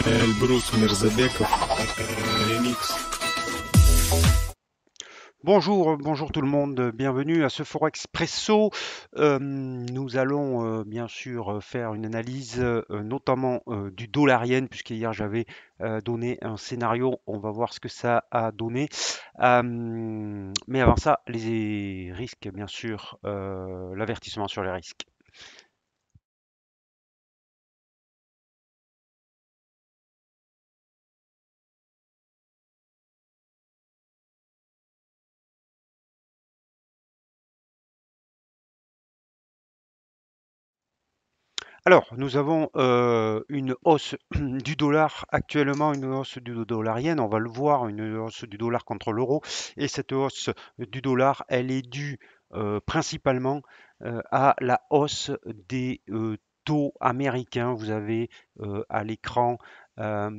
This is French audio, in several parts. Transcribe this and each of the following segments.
Elbrus Mirzabekov, remix. Bonjour, bonjour tout le monde, bienvenue à ce Forexpresso. Nous allons bien sûr faire une analyse notamment du dollar yen, puisqu'hier j'avais donné un scénario, on va voir ce que ça a donné. Mais avant ça, les risques, bien sûr, l'avertissement sur les risques. Alors, nous avons une hausse du dollar actuellement, une hausse du dollar yen, on va le voir, une hausse du dollar contre l'euro. Et cette hausse du dollar, elle est due principalement à la hausse des taux américains. Vous avez à l'écran euh,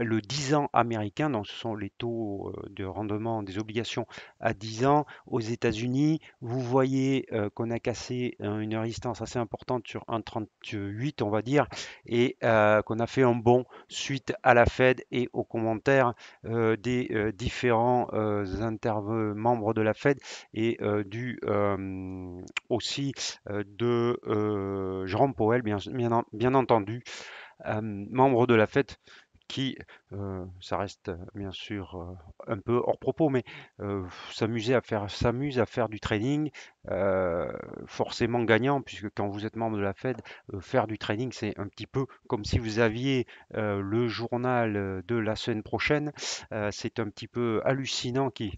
le 10 ans américain, donc ce sont les taux de rendement des obligations à 10 ans aux États-Unis. Vous voyez qu'on a cassé une résistance assez importante sur 1,38, on va dire, et qu'on a fait un bond suite à la Fed et aux commentaires des différents membres de la Fed et aussi de Jérôme Powell, bien entendu, membre de la Fed qui, ça reste bien sûr un peu hors propos, mais s'amuse à faire du trading, forcément gagnant, puisque quand vous êtes membre de la Fed, faire du trading, c'est un petit peu comme si vous aviez le journal de la semaine prochaine. C'est un petit peu hallucinant qu'ils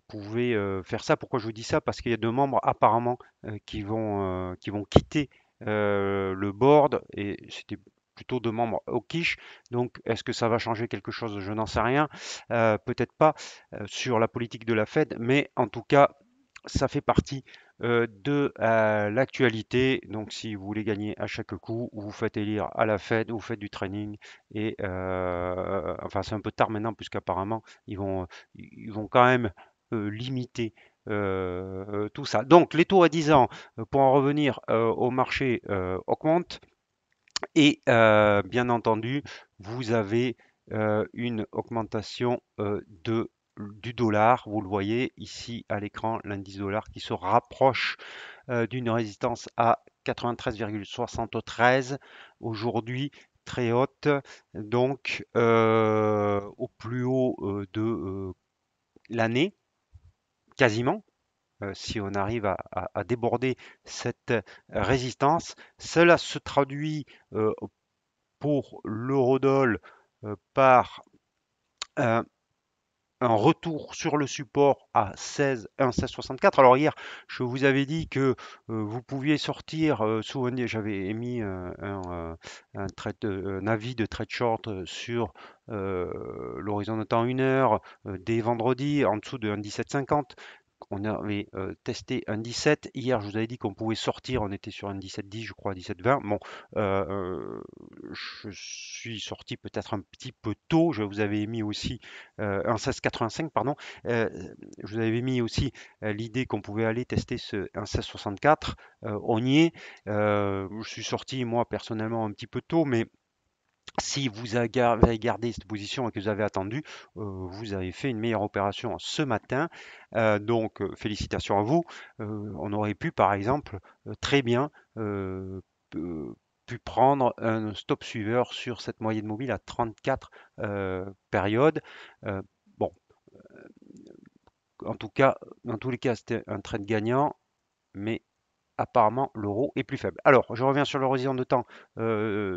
pouvaient faire ça. Pourquoi je vous dis ça? Parce qu'il y a deux membres apparemment qui vont quitter le board, et c'était plutôt deux membres au quiche. Donc, est-ce que ça va changer quelque chose? Je n'en sais rien. Peut-être pas sur la politique de la Fed, mais en tout cas, ça fait partie de l'actualité. Donc, si vous voulez gagner à chaque coup, vous faites élire à la Fed, vous faites du training. Et enfin, c'est un peu tard maintenant, puisqu'apparemment, ils vont quand même limiter tout ça. Donc, les taux à 10 ans, pour en revenir au marché, augmentent. Et bien entendu, vous avez une augmentation du dollar. Vous le voyez ici à l'écran, l'indice dollar qui se rapproche d'une résistance à 93,73 aujourd'hui, très haute. Donc au plus haut de l'année, quasiment. Si on arrive à déborder cette résistance, cela se traduit pour l'eurodoll par un, un retour sur le support à 1,1664. Alors hier, je vous avais dit que vous pouviez sortir, souvenez, j'avais émis un avis de trade short sur l'horizon de temps 1 heure dès vendredi en dessous de 1,1750. On avait testé un 17. Hier, je vous avais dit qu'on pouvait sortir. On était sur un 17,10, je crois, 17,20. Bon, je suis sorti peut-être un petit peu tôt. Je vous avais mis aussi un 16,85, pardon. Euh, je vous avais mis aussi l'idée qu'on pouvait aller tester un 16,64. On y est. Je suis sorti, moi, personnellement, un petit peu tôt, mais si vous avez gardé cette position et que vous avez attendu, vous avez fait une meilleure opération ce matin. Donc, félicitations à vous. On aurait pu, par exemple, très bien euh, euh, pu prendre un stop suiveur sur cette moyenne mobile à 34 périodes. Euh, bon, en tout cas, dans tous les cas, c'était un trade gagnant, mais apparemment l'euro est plus faible. Alors, je reviens sur l'horizon de temps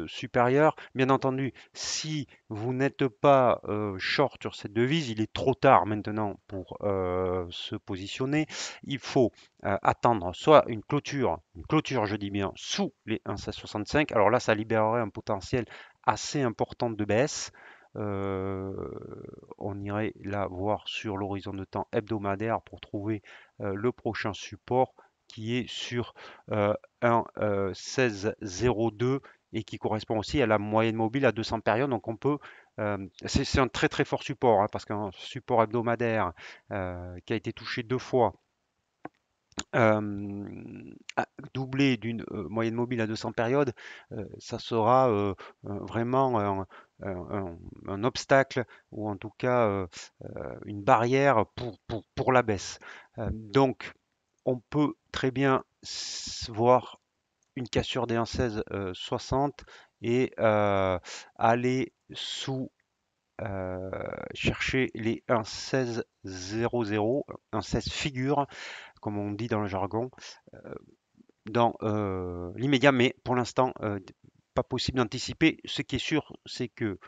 supérieur. Bien entendu, si vous n'êtes pas short sur cette devise, il est trop tard maintenant pour se positionner. Il faut attendre soit une clôture, je dis bien, sous les 1,1665. Alors là, ça libérerait un potentiel assez important de baisse. Euh, on irait là voir sur l'horizon de temps hebdomadaire pour trouver le prochain support qui est sur un 16,02 et qui correspond aussi à la moyenne mobile à 200 périodes. Donc on peut, c'est un très très fort support, hein, parce qu'un support hebdomadaire qui a été touché deux fois doublé d'une moyenne mobile à 200 périodes, ça sera vraiment un obstacle ou en tout cas une barrière pour la baisse. Donc, on peut très bien voir une cassure des 1,16 60 et aller sous chercher les 1,16 00, 1,16 figure, comme on dit dans le jargon, dans l'immédiat, mais pour l'instant, pas possible d'anticiper. Ce qui est sûr, c'est que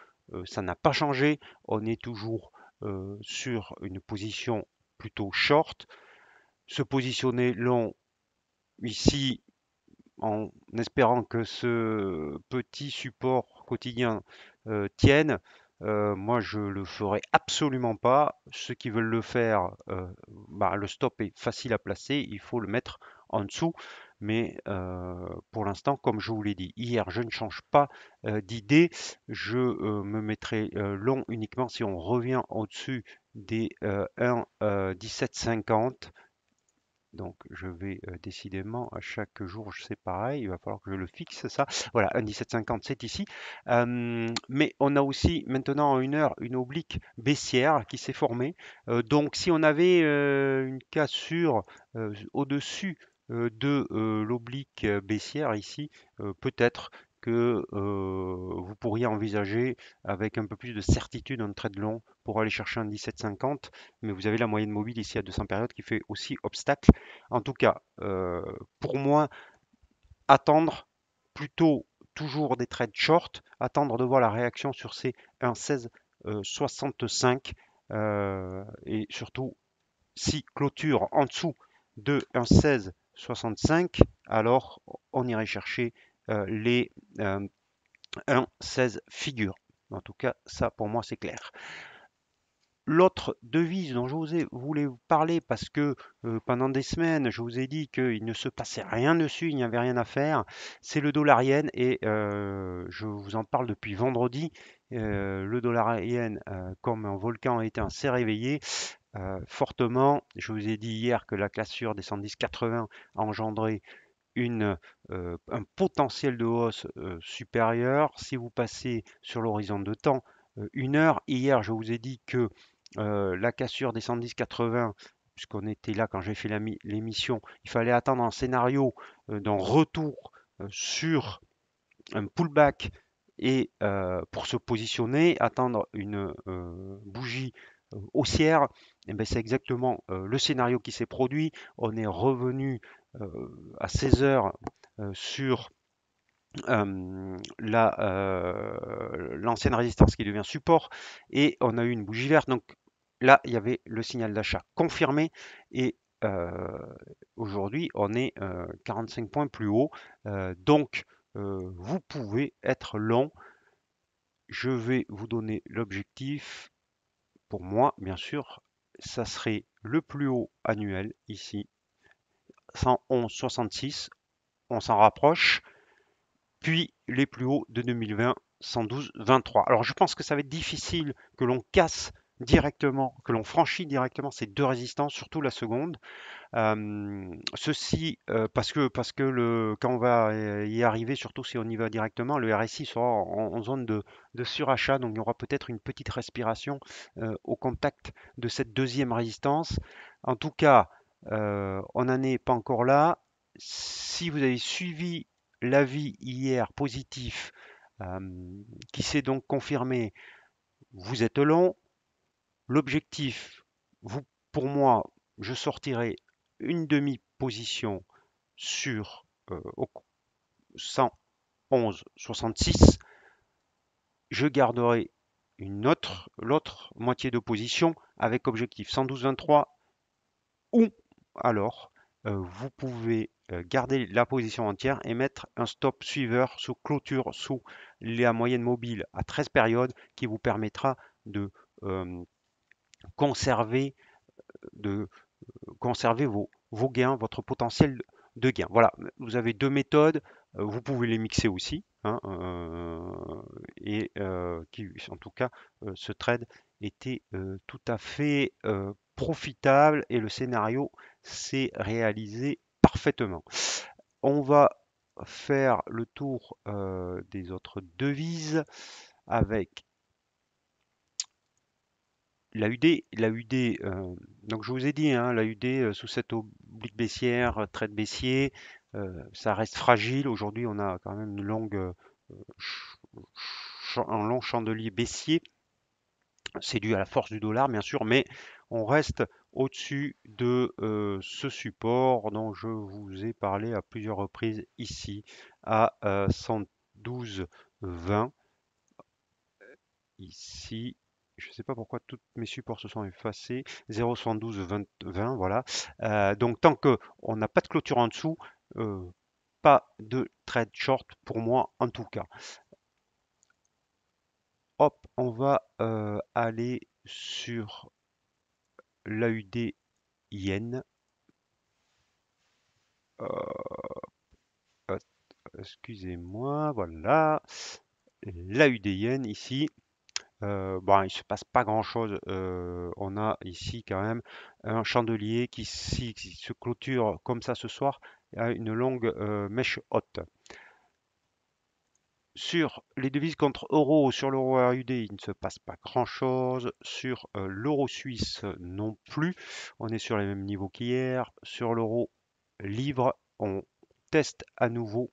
ça n'a pas changé. On est toujours sur une position plutôt short. Se positionner long ici en espérant que ce petit support quotidien tienne. Moi, je le ferai absolument pas. Ceux qui veulent le faire, bah, le stop est facile à placer. Il faut le mettre en dessous. Mais pour l'instant, comme je vous l'ai dit hier, je ne change pas d'idée. Je me mettrai long uniquement si on revient au-dessus des 1,1750. Donc je vais décidément à chaque jour, c'est pareil, il va falloir que je le fixe ça. Voilà, 1,1750 c'est ici. Mais on a aussi maintenant en 1 heure une oblique baissière qui s'est formée. Donc si on avait une cassure au-dessus de l'oblique baissière ici, peut-être que vous pourriez envisager avec un peu plus de certitude un trade long pour aller chercher un 17,50, mais vous avez la moyenne mobile ici à 200 périodes qui fait aussi obstacle. En tout cas, pour moi, attendre plutôt toujours des trades short, attendre de voir la réaction sur ces 1,16 65 et surtout si clôture en dessous de 1,16 65, alors on irait chercher les 1,16 figures. En tout cas, ça pour moi c'est clair. L'autre devise dont je voulais vous parler, parce que pendant des semaines, je vous ai dit qu'il ne se passait rien dessus, il n'y avait rien à faire, c'est le dollar yen et je vous en parle depuis vendredi. Le dollar yen, comme un volcan éteint, s'est réveillé fortement. Je vous ai dit hier que la cassure des 110,80 a engendré un potentiel de hausse supérieur. Si vous passez sur l'horizon de temps, 1 heure, hier je vous ai dit que la cassure des 110,80, puisqu'on était là quand j'ai fait l'émission, il fallait attendre un scénario d'un retour sur un pullback et pour se positionner, attendre une bougie haussière. Et ben, c'est exactement le scénario qui s'est produit. On est revenu à 16 heures sur l'ancienne résistance qui devient support et on a eu une bougie verte. Donc là, il y avait le signal d'achat confirmé et aujourd'hui, on est 45 points plus haut. Donc, vous pouvez être long. Je vais vous donner l'objectif. Pour moi, bien sûr, ça serait le plus haut annuel ici, 111,66. On s'en rapproche. Puis les plus hauts de 2020, 112,23. Alors je pense que ça va être difficile que l'on casse directement, que l'on franchit directement ces deux résistances, surtout la seconde. Ceci parce que quand on va y arriver, surtout si on y va directement, le RSI sera en zone de surachat, donc il y aura peut-être une petite respiration au contact de cette deuxième résistance. En tout cas, on n'en est pas encore là. Si vous avez suivi l'avis hier positif qui s'est donc confirmé, vous êtes long. L'objectif, pour moi, je sortirai une demi-position sur 111,66. Je garderai l'autre moitié de position avec objectif 112,23 ou alors vous pouvez garder la position entière et mettre un stop suiveur sous clôture sous la moyenne mobile à 13 périodes qui vous permettra de euh, conserver de conserver vos gains, votre potentiel de gain. Voilà, vous avez deux méthodes, vous pouvez les mixer aussi, hein, et qui, en tout cas, ce trade était tout à fait profitable et le scénario s'est réalisé parfaitement. On va faire le tour des autres devises avec la UD. La UD, donc je vous ai dit, hein, la UD sous cette oblique baissière, trait de baissier, ça reste fragile. Aujourd'hui, on a quand même une longue, un long chandelier baissier. C'est dû à la force du dollar, bien sûr, mais on reste au-dessus de ce support dont je vous ai parlé à plusieurs reprises ici, à 112,20. Ici, je ne sais pas pourquoi tous mes supports se sont effacés. 0,112, 20, voilà. Donc, tant qu'on n'a pas de clôture en dessous, pas de trade short pour moi en tout cas. Hop, on va aller sur l'AUD yen. Euh, Excusez-moi, voilà. L'AUD yen ici. Bon, il se passe pas grand-chose. On a ici quand même un chandelier qui se clôture comme ça ce soir à une longue mèche haute. Sur les devises contre euro, sur l'euro AUD, il ne se passe pas grand-chose. Sur l'euro suisse non plus. On est sur les mêmes niveaux qu'hier. Sur l'euro livre, on teste à nouveau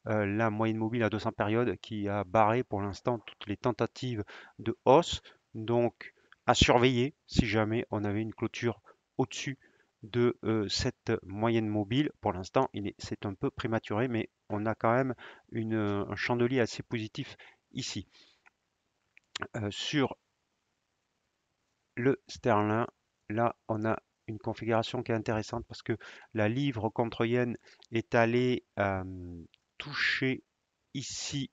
la moyenne mobile à 200 périodes qui a barré pour l'instant toutes les tentatives de hausse. Donc à surveiller si jamais on avait une clôture au-dessus de cette moyenne mobile. Pour l'instant, c'est un peu prématuré, mais on a quand même un chandelier assez positif ici. Sur le sterling, là, on a une configuration qui est intéressante parce que la livre contre yen est allée toucher ici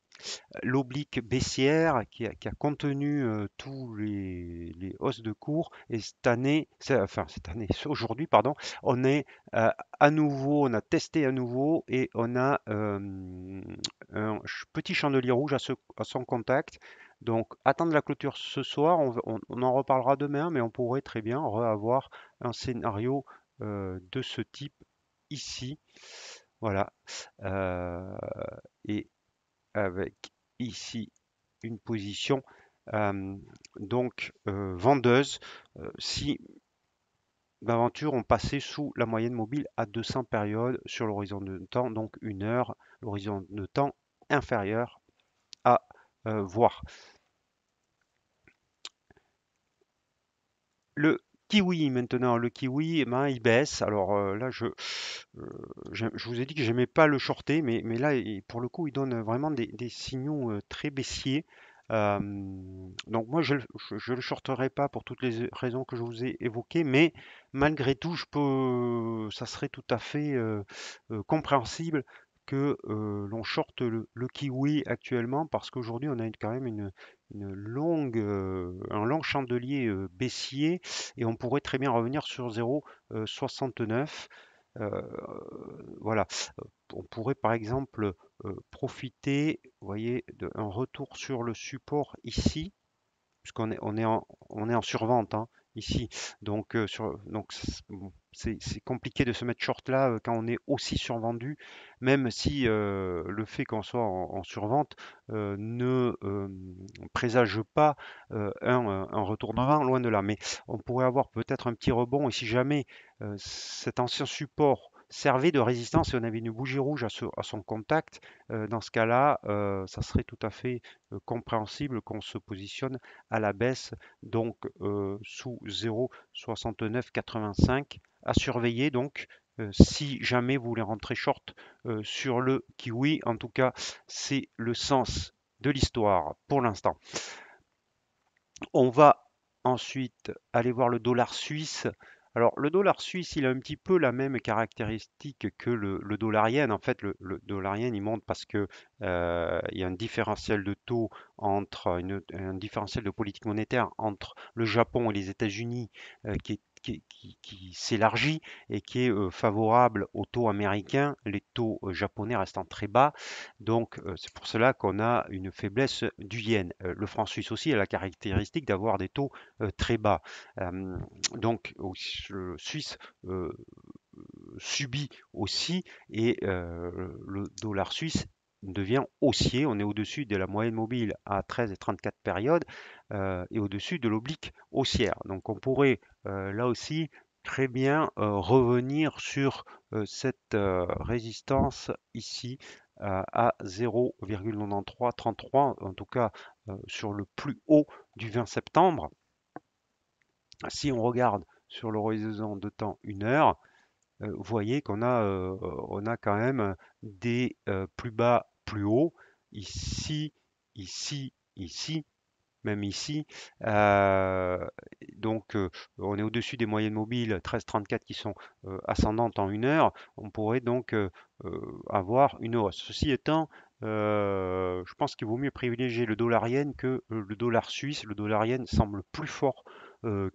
l'oblique baissière qui a contenu tous les hausses de cours. Et cette année, enfin cette année, aujourd'hui, pardon, on est à nouveau, on a testé à nouveau et on a un petit chandelier rouge à son contact. Donc, attendre la clôture ce soir, on en reparlera demain, mais on pourrait très bien avoir un scénario de ce type ici. Voilà. Euh, et avec ici une position vendeuse si l'aventure ont passé sous la moyenne mobile à 200 périodes sur l'horizon de temps, donc 1 heure, l'horizon de temps inférieur à voir. Le kiwi maintenant, le kiwi, eh ben, il baisse. Alors là, je vous ai dit que j'aimais pas le shorter, mais là, pour le coup, il donne vraiment des signaux très baissiers. Euh, donc moi, je le shorterai pas pour toutes les raisons que je vous ai évoquées, mais malgré tout, ça serait tout à fait compréhensible que l'on shorte le kiwi actuellement, parce qu'aujourd'hui, on a quand même un long chandelier baissier et on pourrait très bien revenir sur 0,69. Euh, voilà, on pourrait par exemple profiter, vous voyez, d'un retour sur le support ici, puisqu'on est, on est en survente hein, ici. Donc, bon, c'est compliqué de se mettre short là quand on est aussi survendu, même si le fait qu'on soit en survente ne présage pas un retournement, loin de là. Mais on pourrait avoir peut-être un petit rebond, et si jamais cet ancien support servait de résistance et on avait une bougie rouge à son contact, dans ce cas-là, ça serait tout à fait compréhensible qu'on se positionne à la baisse, donc sous 0,6985 à surveiller. Donc, si jamais vous voulez rentrer short sur le kiwi, en tout cas, c'est le sens de l'histoire pour l'instant. On va ensuite aller voir le dollar suisse. Alors, le dollar suisse, il a un petit peu la même caractéristique que le dollar yen. En fait, le dollar yen, il monte parce que il y a un différentiel de taux un différentiel de politique monétaire entre le Japon et les États-Unis qui s'élargit et qui est favorable aux taux américains, les taux japonais restant très bas. Donc, c'est pour cela qu'on a une faiblesse du yen. Le franc suisse aussi a la caractéristique d'avoir des taux très bas. Donc, le Suisse subit aussi et le dollar suisse devient haussier. On est au-dessus de la moyenne mobile à 13 et 34 périodes et au-dessus de l'oblique haussière. Donc on pourrait là aussi très bien revenir sur cette résistance ici à 0,9333, en tout cas sur le plus haut du 20 septembre. Si on regarde sur l'horizon de temps 1 heure, vous voyez on a quand même des plus bas, plus hauts, ici, ici, ici, même ici. Euh, donc, on est au-dessus des moyennes mobiles 13,34 qui sont ascendantes en 1 heure. On pourrait donc avoir une hausse. Ceci étant, je pense qu'il vaut mieux privilégier le dollar yen que le dollar suisse. Le dollar yen semble plus fort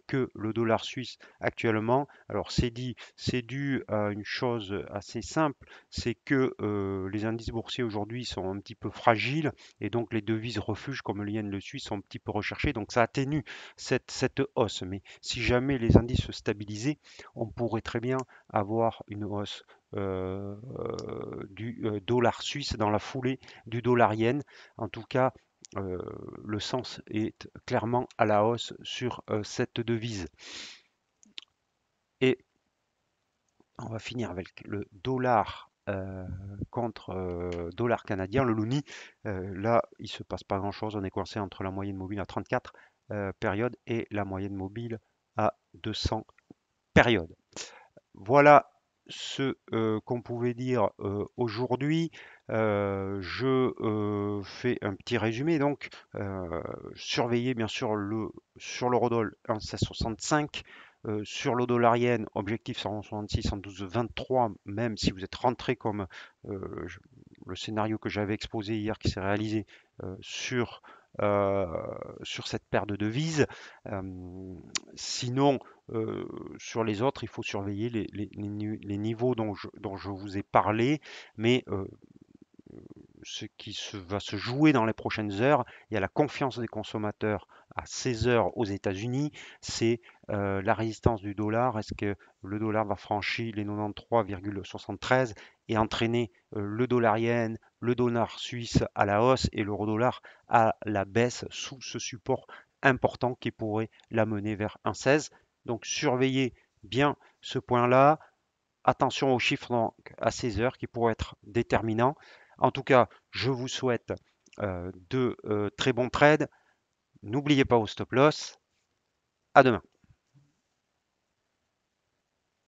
que le dollar suisse actuellement. Alors c'est dû à une chose assez simple, c'est que les indices boursiers aujourd'hui sont un petit peu fragiles et donc les devises refuges comme le yen, le suisse sont un petit peu recherchées. Donc ça atténue cette hausse. Mais si jamais les indices se stabilisaient, on pourrait très bien avoir une hausse du dollar suisse dans la foulée du dollar yen. En tout cas, le sens est clairement à la hausse sur cette devise. Et on va finir avec le dollar contre dollar canadien, le loonie. Là, il ne se passe pas grand-chose. On est coincé entre la moyenne mobile à 34 périodes et la moyenne mobile à 200 périodes. Voilà ce qu'on pouvait dire aujourd'hui. Je fais un petit résumé. Donc, surveillez bien sûr sur l'eurodoll 1,1665. Sur l'euro-dollar-yen, objectif 166, 112, 23, même si vous êtes rentré comme le scénario que j'avais exposé hier qui s'est réalisé sur, euh, sur cette paire de devises. Sinon, sur les autres, il faut surveiller les niveaux dont je vous ai parlé, mais ce qui va se jouer dans les prochaines heures, il y a la confiance des consommateurs à 16 heures aux États-Unis, c'est la résistance du dollar. Est-ce que le dollar va franchir les 93,73 et entraîner le dollar yen, le dollar suisse à la hausse et l'euro-dollar à la baisse sous ce support important qui pourrait l'amener vers 1,16. Donc surveillez bien ce point-là. Attention aux chiffres donc, à 16 heures qui pourraient être déterminants. En tout cas, je vous souhaite de très bons trades. N'oubliez pas vos stop loss. À demain.